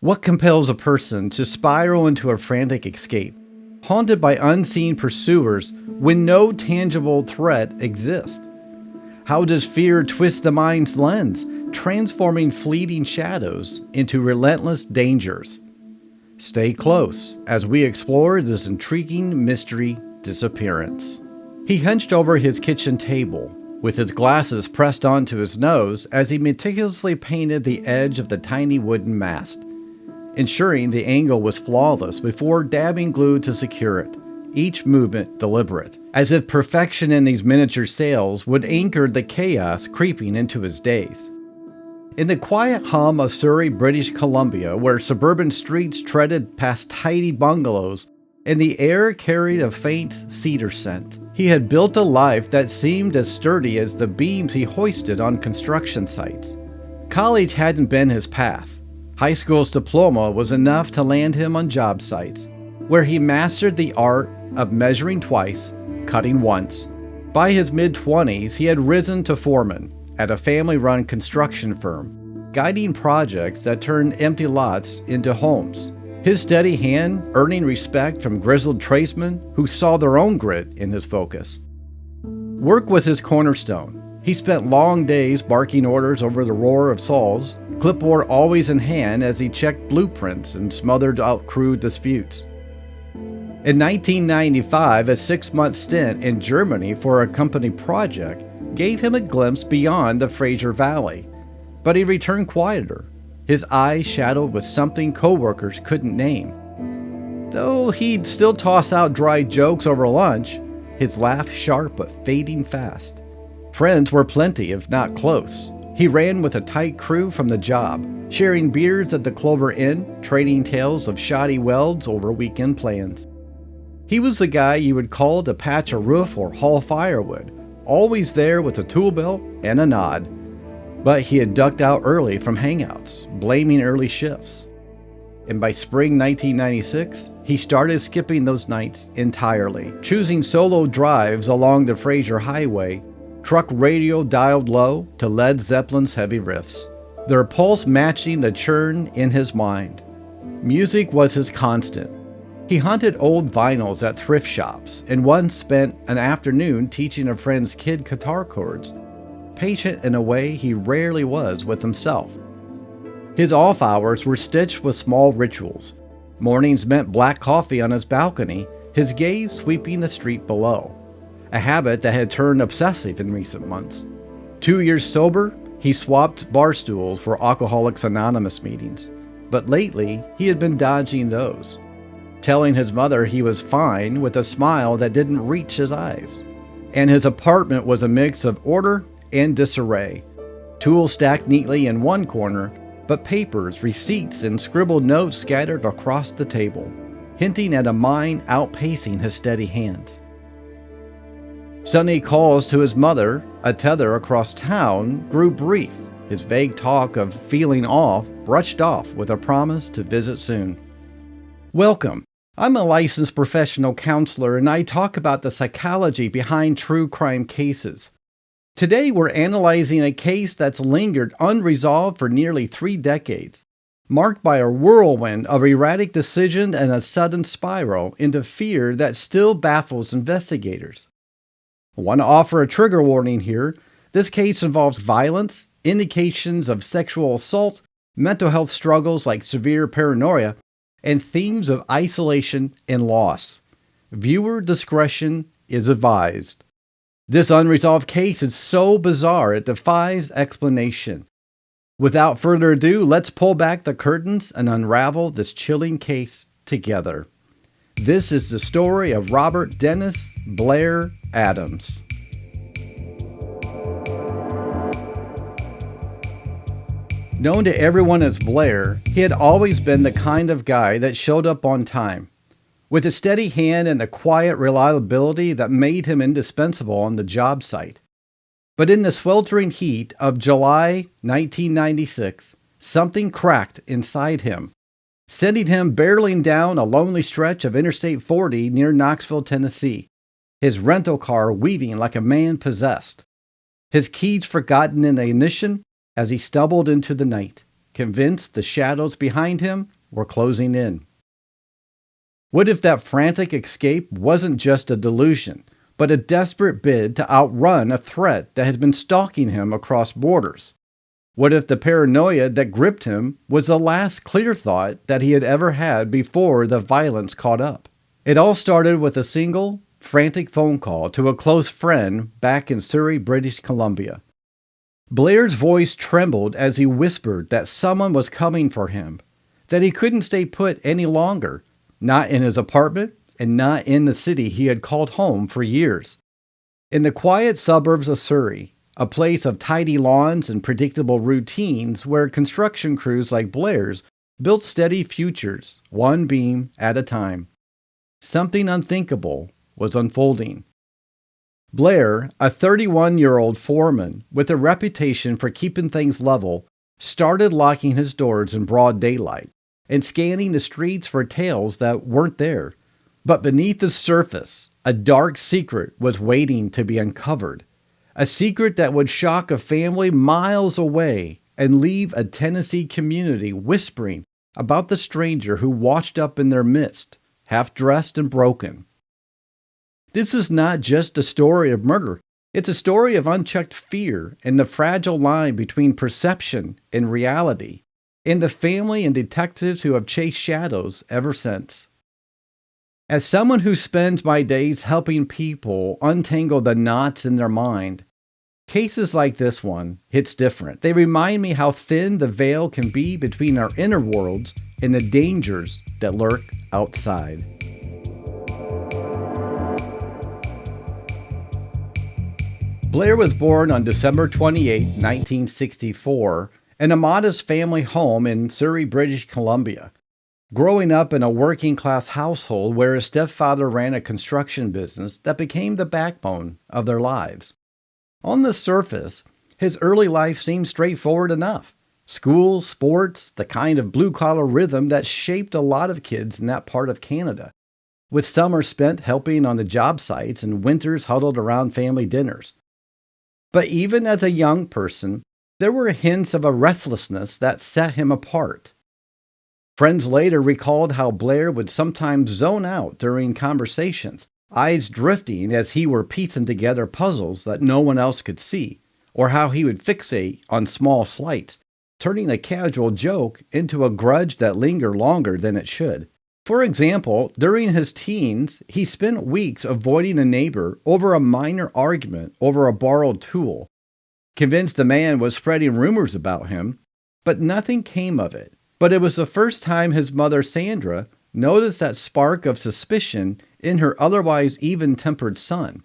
What compels a person to spiral into a frantic escape, haunted by unseen pursuers when no tangible threat exists? How does fear twist the mind's lens, transforming fleeting shadows into relentless dangers? Stay close as we explore this intriguing mystery disappearance. He hunched over his kitchen table, with his glasses pressed onto his nose as he meticulously painted the edge of the tiny wooden mast, ensuring the angle was flawless before dabbing glue to secure it, each movement deliberate, as if perfection in these miniature sails would anchor the chaos creeping into his days. In the quiet hum of Surrey, British Columbia, where suburban streets treaded past tidy bungalows and the air carried a faint cedar scent, he had built a life that seemed as sturdy as the beams he hoisted on construction sites. College hadn't been his path. High school's diploma was enough to land him on job sites, where he mastered the art of measuring twice, cutting once. By his mid-20s, he had risen to foreman at a family-run construction firm, guiding projects that turned empty lots into homes. His steady hand earning respect from grizzled tradesmen who saw their own grit in his focus. Work was his cornerstone. He spent long days barking orders over the roar of saws, clipboard always in hand as he checked blueprints and smothered out crew disputes. In 1995, a 6-month stint in Germany for a company project gave him a glimpse beyond the Fraser Valley, but he returned quieter, his eyes shadowed with something coworkers couldn't name. Though he'd still toss out dry jokes over lunch, his laugh sharp but fading fast. Friends were plenty, if not close. He ran with a tight crew from the job, sharing beers at the Clover Inn, trading tales of shoddy welds over weekend plans. He was the guy you would call to patch a roof or haul firewood, always there with a tool belt and a nod. But he had ducked out early from hangouts, blaming early shifts. And by spring 1996, he started skipping those nights entirely, choosing solo drives along the Fraser Highway, truck radio dialed low to Led Zeppelin's heavy riffs, their pulse matching the churn in his mind. Music was his constant. He hunted old vinyls at thrift shops and once spent an afternoon teaching a friend's kid guitar chords, patient in a way he rarely was with himself. His off hours were stitched with small rituals. Mornings meant black coffee on his balcony, his gaze sweeping the street below, a habit that had turned obsessive in recent months. 2 years sober, he swapped bar stools for Alcoholics Anonymous meetings, but lately he had been dodging those, telling his mother he was fine with a smile that didn't reach his eyes. And his apartment was a mix of order and disarray. Tools stacked neatly in one corner, but papers, receipts, and scribbled notes scattered across the table, hinting at a mind outpacing his steady hands. Sunday calls to his mother, a tether across town, grew brief, his vague talk of feeling off brushed off with a promise to visit soon. Welcome. I'm a licensed professional counselor, and I talk about the psychology behind true crime cases. Today, we're analyzing a case that's lingered unresolved for nearly 3 decades, marked by a whirlwind of erratic decisions and a sudden spiral into fear that still baffles investigators. I want to offer a trigger warning here. This case involves violence, indications of sexual assault, mental health struggles like severe paranoia, and themes of isolation and loss. Viewer discretion is advised. This unresolved case is so bizarre it defies explanation. Without further ado, let's pull back the curtains and unravel this chilling case together. This is the story of Robert Dennis Blair Adams. Known to everyone as Blair, he had always been the kind of guy that showed up on time, with a steady hand and a quiet reliability that made him indispensable on the job site. But in the sweltering heat of July 1996, something cracked inside him, sending him barreling down a lonely stretch of Interstate 40 near Knoxville, Tennessee, his rental car weaving like a man possessed, his keys forgotten in the ignition as he stumbled into the night, convinced the shadows behind him were closing in? What if that frantic escape wasn't just a delusion, but a desperate bid to outrun a threat that had been stalking him across borders? What if the paranoia that gripped him was the last clear thought that he had ever had before the violence caught up? It all started with a single, frantic phone call to a close friend back in Surrey, British Columbia. Blair's voice trembled as he whispered that someone was coming for him, that he couldn't stay put any longer, not in his apartment and not in the city he had called home for years. In the quiet suburbs of Surrey, a place of tidy lawns and predictable routines where construction crews like Blair's built steady futures, one beam at a time. Something unthinkable was unfolding. Blair, a 31-year-old foreman with a reputation for keeping things level, started locking his doors in broad daylight and scanning the streets for tales that weren't there. But beneath the surface, a dark secret was waiting to be uncovered. A secret that would shock a family miles away and leave a Tennessee community whispering about the stranger who washed up in their midst, half-dressed and broken. This is not just a story of murder. It's a story of unchecked fear and the fragile line between perception and reality, and the family and detectives who have chased shadows ever since. As someone who spends my days helping people untangle the knots in their mind, cases like this one hits different. They remind me how thin the veil can be between our inner worlds and the dangers that lurk outside. Blair was born on December 28, 1964, in a modest family home in Surrey, British Columbia. Growing up in a working-class household where his stepfather ran a construction business that became the backbone of their lives. On the surface, his early life seemed straightforward enough. School, sports, the kind of blue-collar rhythm that shaped a lot of kids in that part of Canada, with summers spent helping on the job sites and winters huddled around family dinners. But even as a young person, there were hints of a restlessness that set him apart. Friends later recalled how Blair would sometimes zone out during conversations, eyes drifting as he were piecing together puzzles that no one else could see, or how he would fixate on small slights, turning a casual joke into a grudge that lingered longer than it should. For example, during his teens, he spent weeks avoiding a neighbor over a minor argument over a borrowed tool, convinced the man was spreading rumors about him, but nothing came of it. But it was the first time his mother, Sandra, noticed that spark of suspicion in her otherwise even-tempered son.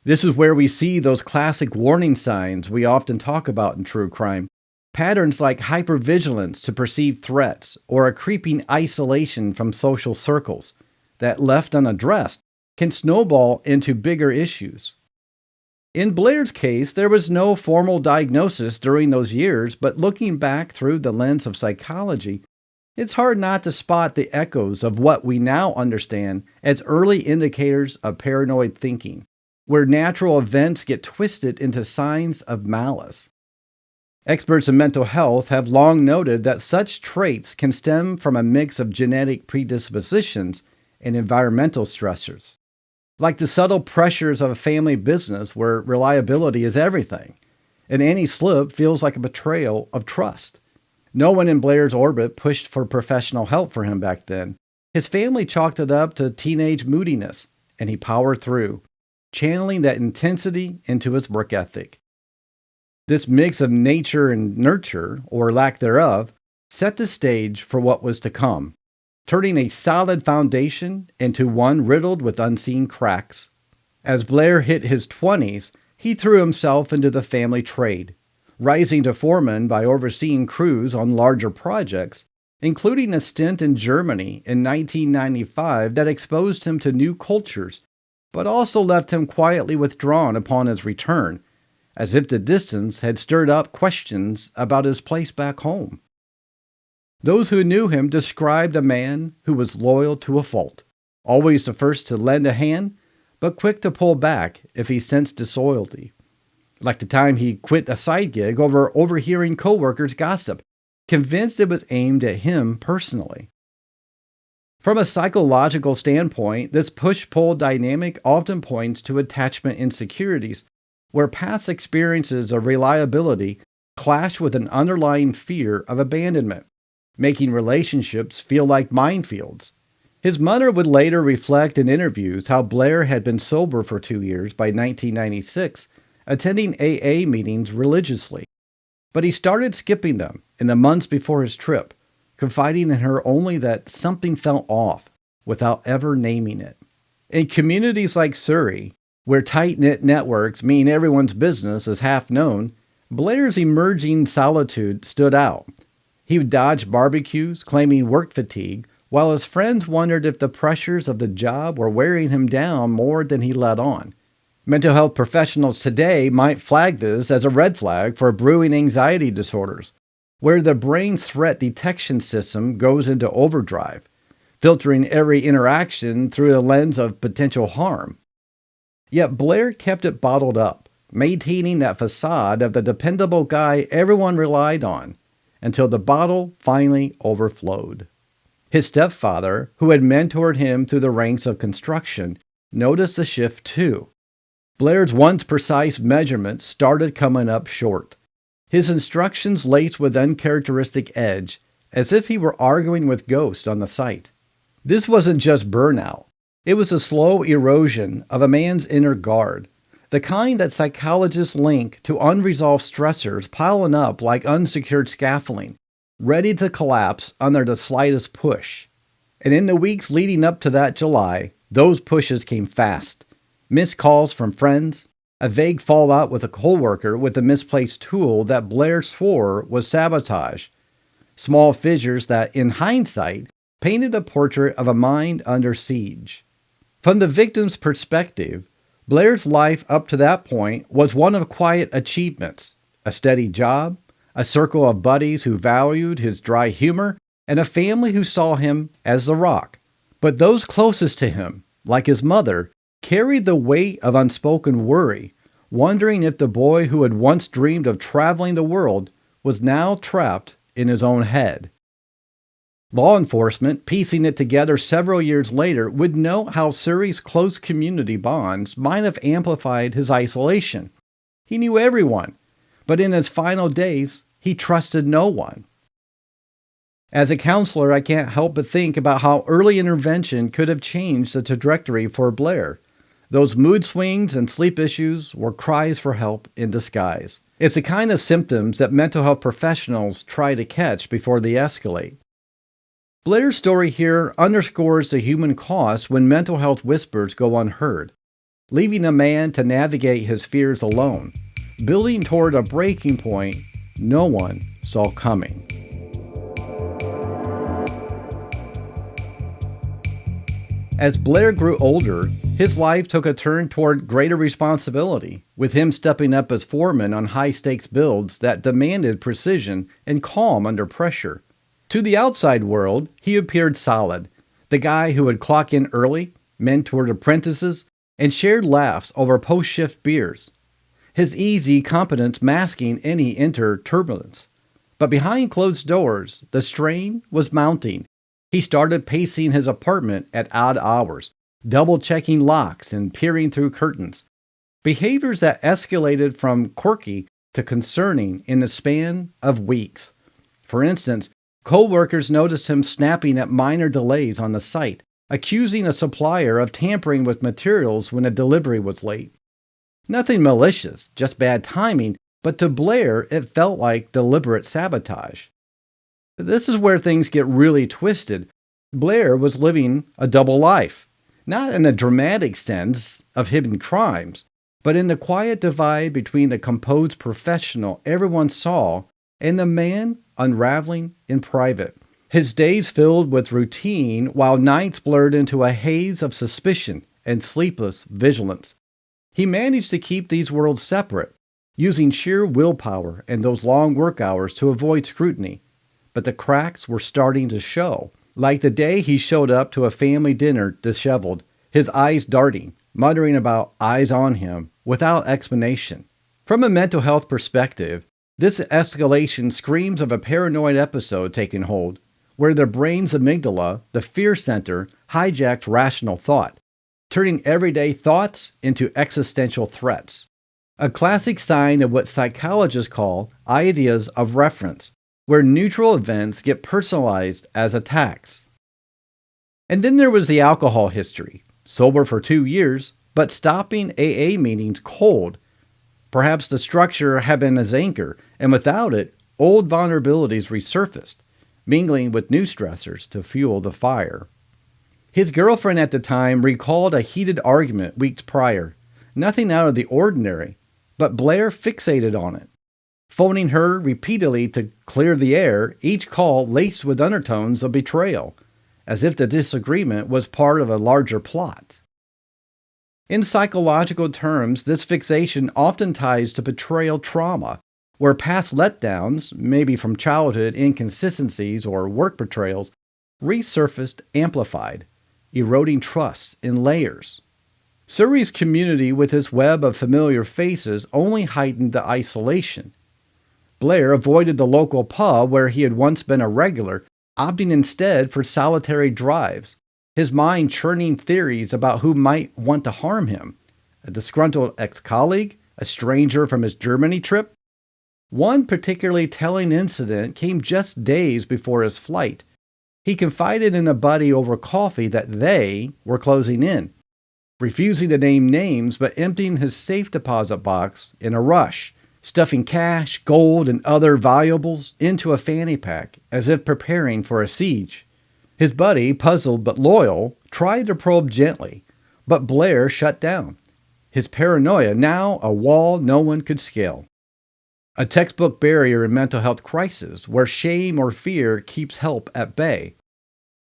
This is where we see those classic warning signs we often talk about in true crime. Patterns like hypervigilance to perceived threats or a creeping isolation from social circles that, left unaddressed, can snowball into bigger issues. In Blair's case, there was no formal diagnosis during those years, but looking back through the lens of psychology, it's hard not to spot the echoes of what we now understand as early indicators of paranoid thinking, where natural events get twisted into signs of malice. Experts in mental health have long noted that such traits can stem from a mix of genetic predispositions and environmental stressors, like the subtle pressures of a family business where reliability is everything, and any slip feels like a betrayal of trust. No one in Blair's orbit pushed for professional help for him back then. His family chalked it up to teenage moodiness, and he powered through, channeling that intensity into his work ethic. This mix of nature and nurture, or lack thereof, set the stage for what was to come, turning a solid foundation into one riddled with unseen cracks. As Blair hit his 20s, he threw himself into the family trade, rising to foreman by overseeing crews on larger projects, including a stint in Germany in 1995 that exposed him to new cultures, but also left him quietly withdrawn upon his return, as if the distance had stirred up questions about his place back home. Those who knew him described a man who was loyal to a fault, always the first to lend a hand, but quick to pull back if he sensed disloyalty. Like the time he quit a side gig over overhearing coworkers' gossip, convinced it was aimed at him personally. From a psychological standpoint, this push-pull dynamic often points to attachment insecurities, where past experiences of reliability clash with an underlying fear of abandonment, making relationships feel like minefields. His mother would later reflect in interviews how Blair had been sober for 2 years by 1996, attending AA meetings religiously. But he started skipping them in the months before his trip, confiding in her only that something felt off without ever naming it. In communities like Surrey, where tight-knit networks mean everyone's business is half known, Blair's emerging solitude stood out. He would dodge barbecues, claiming work fatigue, while his friends wondered if the pressures of the job were wearing him down more than he let on. Mental health professionals today might flag this as a red flag for brewing anxiety disorders, where the brain's threat detection system goes into overdrive, filtering every interaction through the lens of potential harm. Yet Blair kept it bottled up, maintaining that facade of the dependable guy everyone relied on, until the bottle finally overflowed. His stepfather, who had mentored him through the ranks of construction, noticed the shift too. Blair's once precise measurements started coming up short, his instructions laced with uncharacteristic edge, as if he were arguing with ghosts on the site. This wasn't just burnout. It was a slow erosion of a man's inner guard, the kind that psychologists link to unresolved stressors piling up like unsecured scaffolding, ready to collapse under the slightest push. And in the weeks leading up to that July, those pushes came fast. Missed calls from friends, a vague fallout with a coworker with a misplaced tool that Blair swore was sabotage, small fissures that, in hindsight, painted a portrait of a mind under siege. From the victim's perspective, Blair's life up to that point was one of quiet achievements, a steady job, a circle of buddies who valued his dry humor, and a family who saw him as the rock. But those closest to him, like his mother, carried the weight of unspoken worry, wondering if the boy who had once dreamed of traveling the world was now trapped in his own head. Law enforcement, piecing it together several years later, would note how Surrey's close community bonds might have amplified his isolation. He knew everyone, but in his final days, he trusted no one. As a counselor, I can't help but think about how early intervention could have changed the trajectory for Blair. Those mood swings and sleep issues were cries for help in disguise. It's the kind of symptoms that mental health professionals try to catch before they escalate. Blair's story here underscores the human cost when mental health whispers go unheard, leaving a man to navigate his fears alone, building toward a breaking point no one saw coming. As Blair grew older, his life took a turn toward greater responsibility, with him stepping up as foreman on high-stakes builds that demanded precision and calm under pressure. To the outside world, he appeared solid, the guy who would clock in early, mentored apprentices, and shared laughs over post-shift beers, his easy competence masking any inner turbulence. But behind closed doors, the strain was mounting. He started pacing his apartment at odd hours, double-checking locks and peering through curtains, behaviors that escalated from quirky to concerning in the span of weeks. For instance, co-workers noticed him snapping at minor delays on the site, accusing a supplier of tampering with materials when a delivery was late. Nothing malicious, just bad timing, but to Blair it felt like deliberate sabotage. This is where things get really twisted. Blair was living a double life, not in a dramatic sense of hidden crimes, but in the quiet divide between the composed professional everyone saw and the man unraveling in private. His days filled with routine while nights blurred into a haze of suspicion and sleepless vigilance. He managed to keep these worlds separate, using sheer willpower and those long work hours to avoid scrutiny. But the cracks were starting to show, like the day he showed up to a family dinner disheveled, his eyes darting, muttering about eyes on him without explanation. From a mental health perspective, This escalation screams of a paranoid episode taking hold, where the brain's amygdala, the fear center, hijacked rational thought, turning everyday thoughts into existential threats. A classic sign of what psychologists call ideas of reference, where neutral events get personalized as attacks. And then there was the alcohol history. Sober for 2 years, but stopping AA meetings cold. Perhaps the structure had been his anchor, and without it, old vulnerabilities resurfaced, mingling with new stressors to fuel the fire. His girlfriend at the time recalled a heated argument weeks prior. Nothing out of the ordinary, but Blair fixated on it, phoning her repeatedly to clear the air, each call laced with undertones of betrayal, as if the disagreement was part of a larger plot. In psychological terms, this fixation often ties to betrayal trauma, where past letdowns, maybe from childhood inconsistencies or work betrayals, resurfaced amplified, eroding trust in layers. Surrey's community with its web of familiar faces only heightened the isolation. Blair avoided the local pub where he had once been a regular, opting instead for solitary drives, his mind churning theories about who might want to harm him. A disgruntled ex-colleague, a stranger from his Germany trip. One particularly telling incident came just days before his flight. He confided in a buddy over coffee that they were closing in, refusing to name names but emptying his safe deposit box in a rush, stuffing cash, gold, and other valuables into a fanny pack as if preparing for a siege. His buddy, puzzled but loyal, tried to probe gently, but Blair shut down, his paranoia now a wall no one could scale. A textbook barrier in mental health crisis where shame or fear keeps help at bay.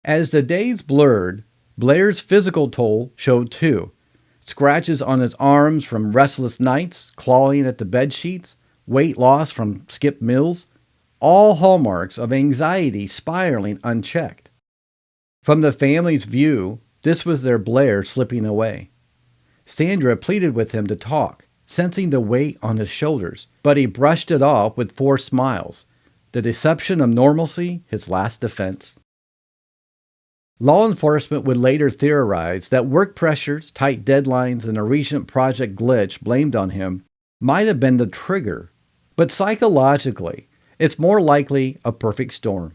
As the days blurred, Blair's physical toll showed too. Scratches on his arms from restless nights, clawing at the bedsheets, weight loss from skipped meals, all hallmarks of anxiety spiraling unchecked. From the family's view, this was their Blair slipping away. Sandra pleaded with him to talk, sensing the weight on his shoulders, but he brushed it off with forced smiles, the deception of normalcy his last defense. Law enforcement would later theorize that work pressures, tight deadlines, and a recent project glitch blamed on him might have been the trigger, but psychologically, it's more likely a perfect storm.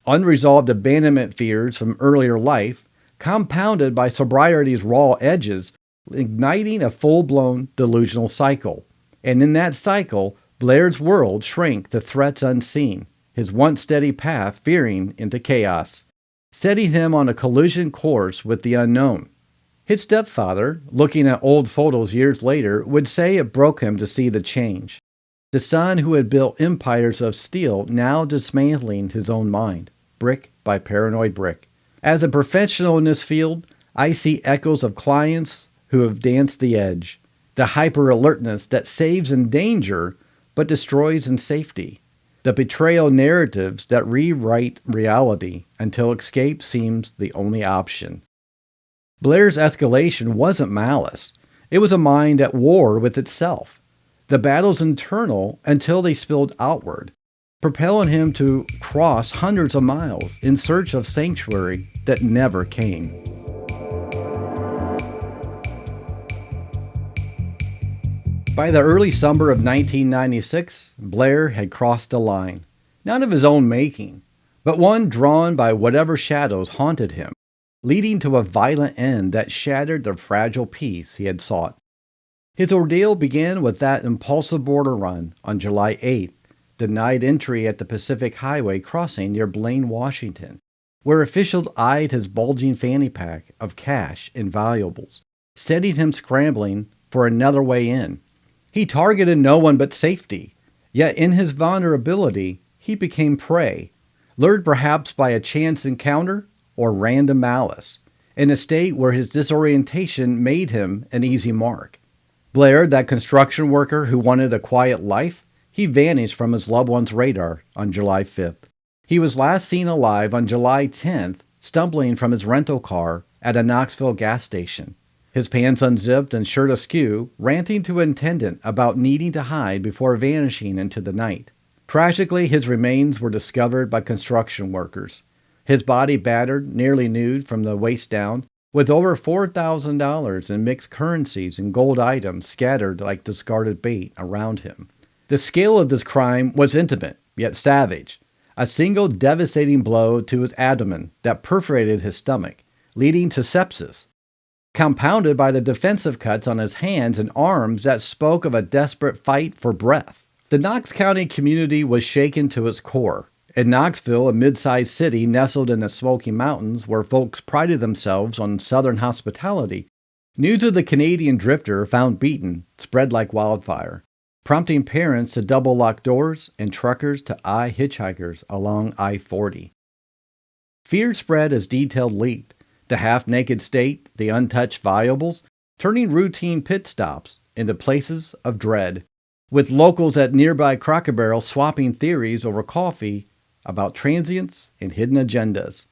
Unresolved abandonment fears from earlier life, compounded by sobriety's raw edges, igniting a full-blown delusional cycle. And in that cycle, Blair's world shrank to threats unseen, his once steady path veering into chaos, setting him on a collision course with the unknown. His stepfather, looking at old photos years later, would say it broke him to see the change. The son who had built empires of steel now dismantling his own mind, brick by paranoid brick. As a professional in this field, I see echoes of clients who have danced the edge, the hyper-alertness that saves in danger but destroys in safety, the betrayal narratives that rewrite reality until escape seems the only option. Blair's escalation wasn't malice. It was a mind at war with itself. The battle's internal until they spilled outward, propelling him to cross hundreds of miles in search of sanctuary that never came. By the early summer of 1996, Blair had crossed a line, not of his own making, but one drawn by whatever shadows haunted him, leading to a violent end that shattered the fragile peace he had sought. His ordeal began with that impulsive border run on July 8th, denied entry at the Pacific Highway crossing near Blaine, Washington, where officials eyed his bulging fanny pack of cash and valuables, setting him scrambling for another way in. He targeted no one but safety, yet in his vulnerability, he became prey, lured perhaps by a chance encounter or random malice, in a state where his disorientation made him an easy mark. Blair, that construction worker who wanted a quiet life, he vanished from his loved one's radar on July 5th. He was last seen alive on July 10th, stumbling from his rental car at a Knoxville gas station, his pants unzipped and shirt askew, ranting to an attendant about needing to hide before vanishing into the night. Tragically, his remains were discovered by construction workers. His body battered, nearly nude from the waist down, with over $4,000 in mixed currencies and gold items scattered like discarded bait around him. The scale of this crime was intimate, yet savage. A single devastating blow to his abdomen that perforated his stomach, leading to sepsis, compounded by the defensive cuts on his hands and arms that spoke of a desperate fight for breath. The Knox County community was shaken to its core. In Knoxville, a mid-sized city nestled in the Smoky Mountains where folks prided themselves on Southern hospitality, news of the Canadian drifter found beaten spread like wildfire, prompting parents to double lock doors and truckers to eye hitchhikers along I-40. Fear spread as detail leaked, the half-naked state, the untouched valuables, turning routine pit stops into places of dread, with locals at nearby Cracker Barrel swapping theories over coffee about transients and hidden agendas.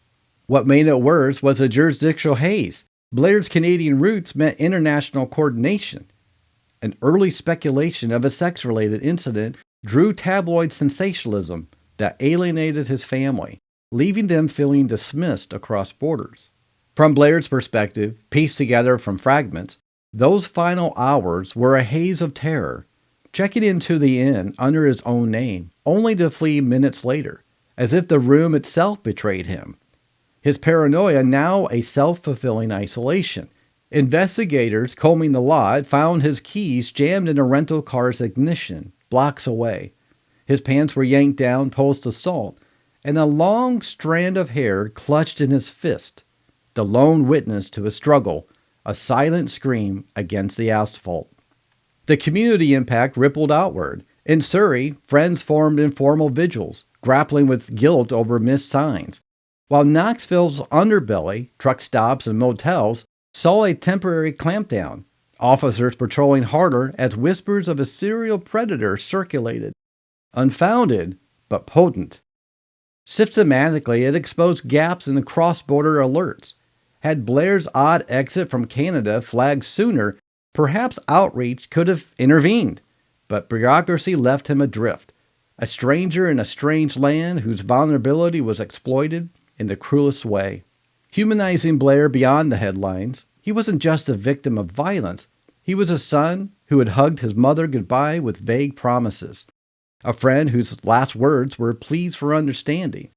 What made it worse was a jurisdictional haze. Blair's Canadian roots meant international coordination. An early speculation of a sex-related incident drew tabloid sensationalism that alienated his family, leaving them feeling dismissed across borders. From Blair's perspective, pieced together from fragments, those final hours were a haze of terror, checking into the inn under his own name, only to flee minutes later, as if the room itself betrayed him. His paranoia now a self-fulfilling isolation. Investigators combing the lot found his keys jammed in a rental car's ignition, blocks away. His pants were yanked down post-assault, and a long strand of hair clutched in his fist, the lone witness to a struggle, a silent scream against the asphalt. The community impact rippled outward. In Surrey, friends formed informal vigils, grappling with guilt over missed signs, while Knoxville's underbelly, truck stops and motels, saw a temporary clampdown, officers patrolling harder as whispers of a serial predator circulated, unfounded but potent. Systematically, it exposed gaps in the cross-border alerts. Had Blair's odd exit from Canada flagged sooner, perhaps outreach could have intervened, but bureaucracy left him adrift, a stranger in a strange land whose vulnerability was exploited in the cruelest way. Humanizing Blair beyond the headlines, he wasn't just a victim of violence. He was a son who had hugged his mother goodbye with vague promises, a friend whose last words were pleas for understanding.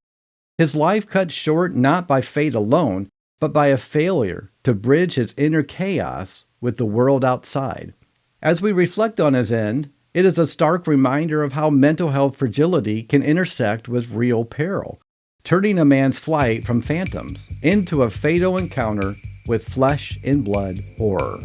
His life cut short not by fate alone, but by a failure to bridge his inner chaos with the world outside. As we reflect on his end, it is a stark reminder of how mental health fragility can intersect with real peril, turning a man's flight from phantoms into a fatal encounter with flesh and blood horror.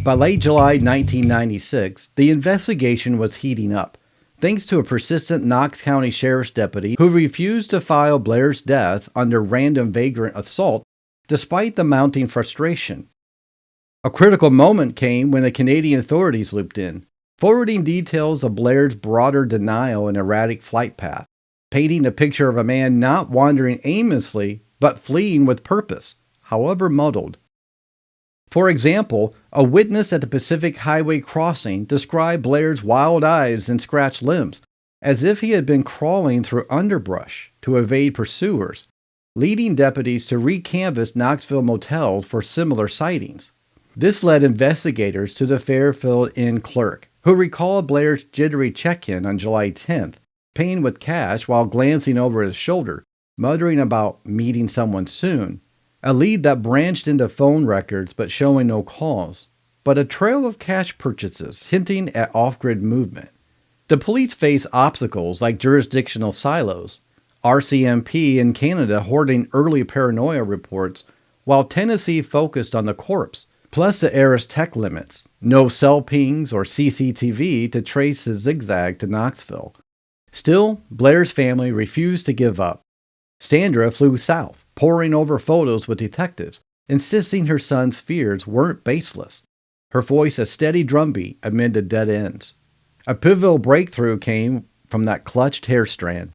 By late July 1996, the investigation was heating up, thanks to a persistent Knox County Sheriff's deputy who refused to file Blair's death under random vagrant assault despite the mounting frustration. A critical moment came when the Canadian authorities looped in, forwarding details of Blair's broader denial and erratic flight path, painting a picture of a man not wandering aimlessly but fleeing with purpose, however muddled. For example, a witness at the Pacific Highway crossing described Blair's wild eyes and scratched limbs, as if he had been crawling through underbrush to evade pursuers, leading deputies to recanvass Knoxville motels for similar sightings. This led investigators to the Fairfield Inn clerk, who recalled Blair's jittery check-in on July 10th, paying with cash while glancing over his shoulder, muttering about meeting someone soon, a lead that branched into phone records but showing no calls, but a trail of cash purchases hinting at off-grid movement. The police face obstacles like jurisdictional silos, RCMP in Canada hoarding early paranoia reports, while Tennessee focused on the corpse, plus the era's tech limits, no cell pings or CCTV to trace his zigzag to Knoxville. Still, Blair's family refused to give up. Sandra flew south, poring over photos with detectives, insisting her son's fears weren't baseless, her voice a steady drumbeat amid the dead ends. A pivotal breakthrough came from that clutched hair strand.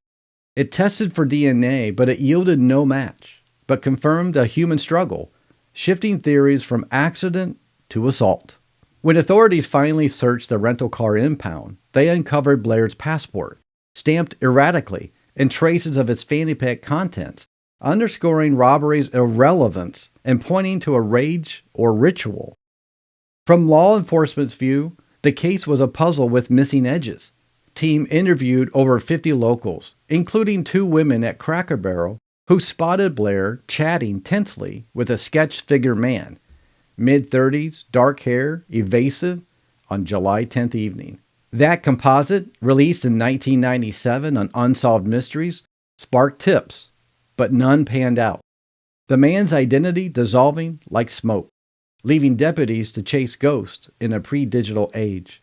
It tested for DNA, but it yielded no match, but confirmed a human struggle, shifting theories from accident to assault. When authorities finally searched the rental car impound, they uncovered Blair's passport, stamped erratically, and traces of its fanny pack contents, underscoring robbery's irrelevance and pointing to a rage or ritual. From law enforcement's view, the case was a puzzle with missing edges. Team interviewed over 50 locals, including 2 women at Cracker Barrel, who spotted Blair chatting tensely with a sketch figure man, mid-30s, dark hair, evasive, on July 10th evening. That composite, released in 1997 on Unsolved Mysteries, sparked tips, but none panned out. The man's identity dissolving like smoke, leaving deputies to chase ghosts in a pre-digital age.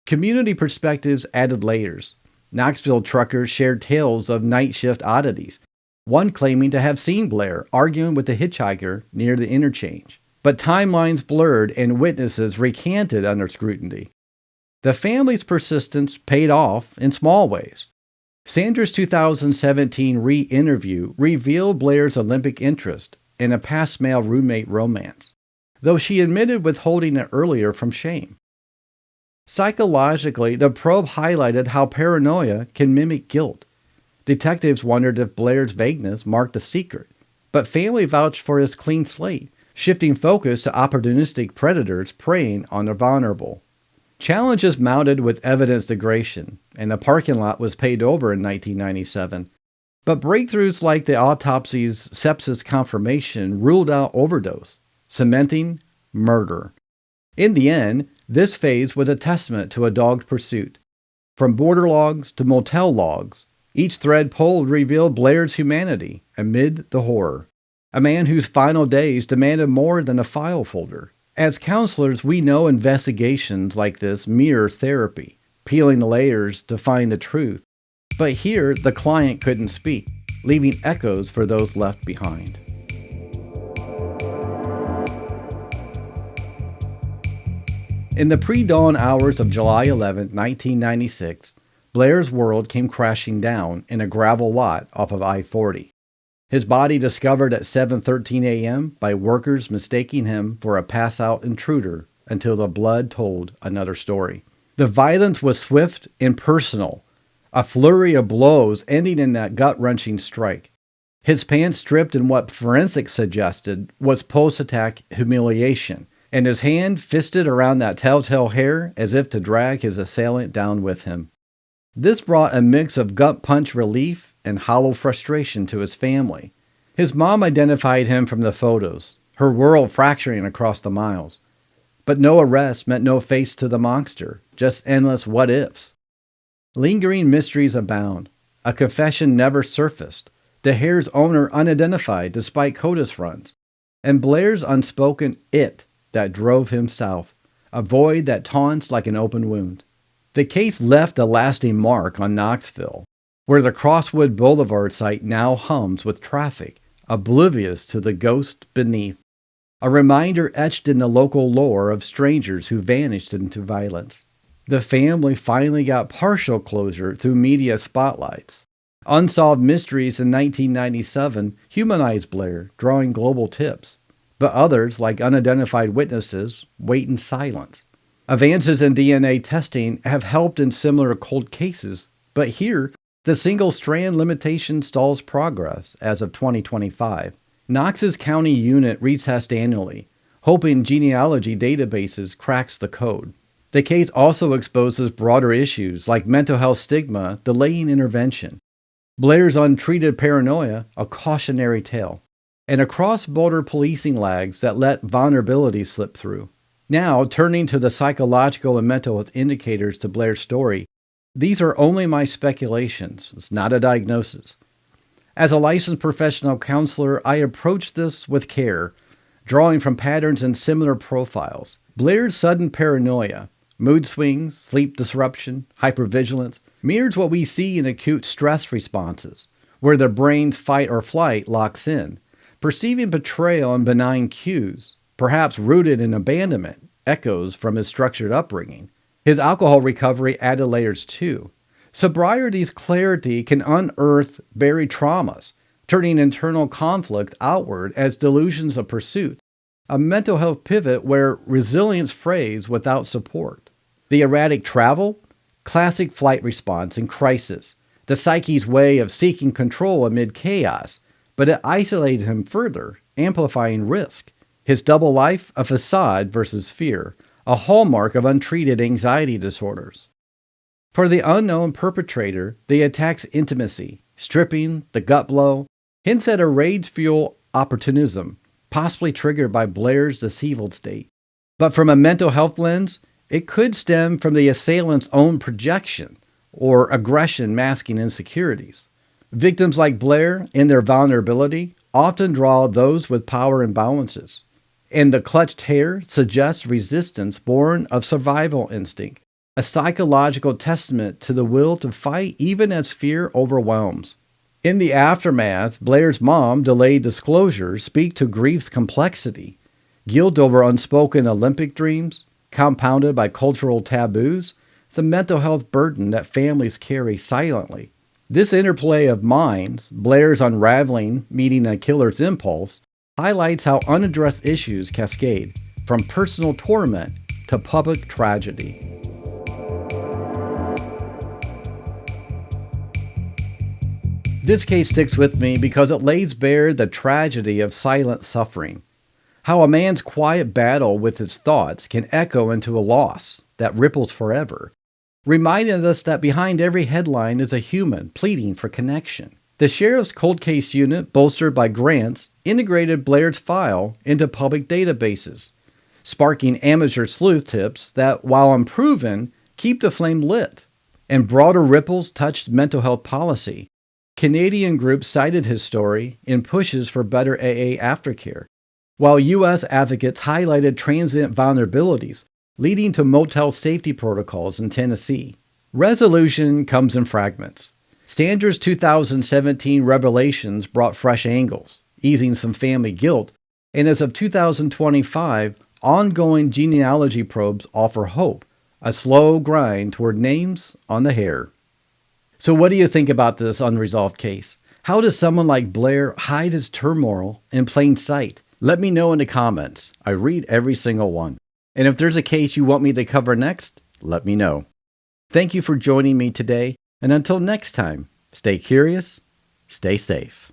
Community perspectives added layers. Knoxville truckers shared tales of night shift oddities, one claiming to have seen Blair arguing with a hitchhiker near the interchange. But timelines blurred and witnesses recanted under scrutiny. The family's persistence paid off in small ways. Sandra's 2017 re-interview revealed Blair's Olympic interest in a past male roommate romance, though she admitted withholding it earlier from shame. Psychologically, the probe highlighted how paranoia can mimic guilt. Detectives wondered if Blair's vagueness marked a secret, but family vouched for his clean slate, shifting focus to opportunistic predators preying on the vulnerable. Challenges mounted with evidence degradation, and the parking lot was paved over in 1997. But breakthroughs like the autopsy's sepsis confirmation ruled out overdose, cementing murder. In the end, this phase was a testament to a dogged pursuit. From border logs to motel logs, each thread pulled revealed Blair's humanity amid the horror. A man whose final days demanded more than a file folder. As counselors, we know investigations like this mirror therapy, peeling the layers to find the truth. But here, the client couldn't speak, leaving echoes for those left behind. In the pre-dawn hours of July 11, 1996, Blair's world came crashing down in a gravel lot off of I-40. His body discovered at 7:13 a.m. by workers mistaking him for a pass-out intruder until the blood told another story. The violence was swift and personal, a flurry of blows ending in that gut-wrenching strike. His pants stripped in what forensics suggested was post-attack humiliation, and his hand fisted around that telltale hair as if to drag his assailant down with him. This brought a mix of gut-punch relief and hollow frustration to his family. His mom identified him from the photos, her world fracturing across the miles. But no arrest meant no face to the monster, just endless what-ifs. Lingering mysteries abound. A confession never surfaced, the hair's owner unidentified despite CODIS runs, and Blair's unspoken it that drove him south, a void that taunts like an open wound. The case left a lasting mark on Knoxville, where the Crosswood Boulevard site now hums with traffic, oblivious to the ghost beneath. A reminder etched in the local lore of strangers who vanished into violence. The family finally got partial closure through media spotlights. Unsolved Mysteries in 1997 humanized Blair, drawing global tips. But others, like Unidentified Witnesses, wait in silence. Advances in DNA testing have helped in similar cold cases, but here, the single-strand limitation stalls progress as of 2025. Knox's county unit retests annually, hoping genealogy databases cracks the code. The case also exposes broader issues like mental health stigma delaying intervention, Blair's untreated paranoia, a cautionary tale, and a cross-border policing lags that let vulnerability slip through. Now, turning to the psychological and mental health indicators to Blair's story, these are only my speculations. It's not a diagnosis. As a licensed professional counselor, I approach this with care, drawing from patterns in similar profiles. Blair's sudden paranoia, mood swings, sleep disruption, hypervigilance, mirrors what we see in acute stress responses, where the brain's fight or flight locks in, perceiving betrayal and benign cues, perhaps rooted in abandonment, echoes from his structured upbringing. His alcohol recovery added layers too. Sobriety's clarity can unearth buried traumas, turning internal conflict outward as delusions of pursuit. A mental health pivot where resilience frays without support. The erratic travel, classic flight response in crisis, the psyche's way of seeking control amid chaos, but it isolated him further, amplifying risk. His double life, a facade versus fear, a hallmark of untreated anxiety disorders. For the unknown perpetrator, the attack's intimacy, stripping, the gut blow, hints at a rage-fueled opportunism, possibly triggered by Blair's deceived state. But from a mental health lens, it could stem from the assailant's own projection or aggression masking insecurities. Victims like Blair, in their vulnerability, often draw those with power imbalances, and the clutched hair suggests resistance born of survival instinct, a psychological testament to the will to fight even as fear overwhelms. In the aftermath, Blair's mom delayed disclosure speak to grief's complexity, guilt over unspoken Olympic dreams, compounded by cultural taboos, the mental health burden that families carry silently. This interplay of minds, Blair's unraveling meeting a killer's impulse, highlights how unaddressed issues cascade from personal torment to public tragedy. This case sticks with me because it lays bare the tragedy of silent suffering. How a man's quiet battle with his thoughts can echo into a loss that ripples forever, reminding us that behind every headline is a human pleading for connection. The sheriff's cold case unit, bolstered by grants, integrated Blair's file into public databases, sparking amateur sleuth tips that, while unproven, keep the flame lit. And broader ripples touched mental health policy. Canadian groups cited his story in pushes for better AA aftercare, while U.S. advocates highlighted transient vulnerabilities, leading to motel safety protocols in Tennessee. Resolution comes in fragments. Sanders' 2017 revelations brought fresh angles, easing some family guilt, and as of 2025, ongoing genealogy probes offer hope, a slow grind toward names on the hair. So what do you think about this unresolved case? How does someone like Blair hide his turmoil in plain sight? Let me know in the comments. I read every single one. And if there's a case you want me to cover next, let me know. Thank you for joining me today, and until next time, stay curious, stay safe.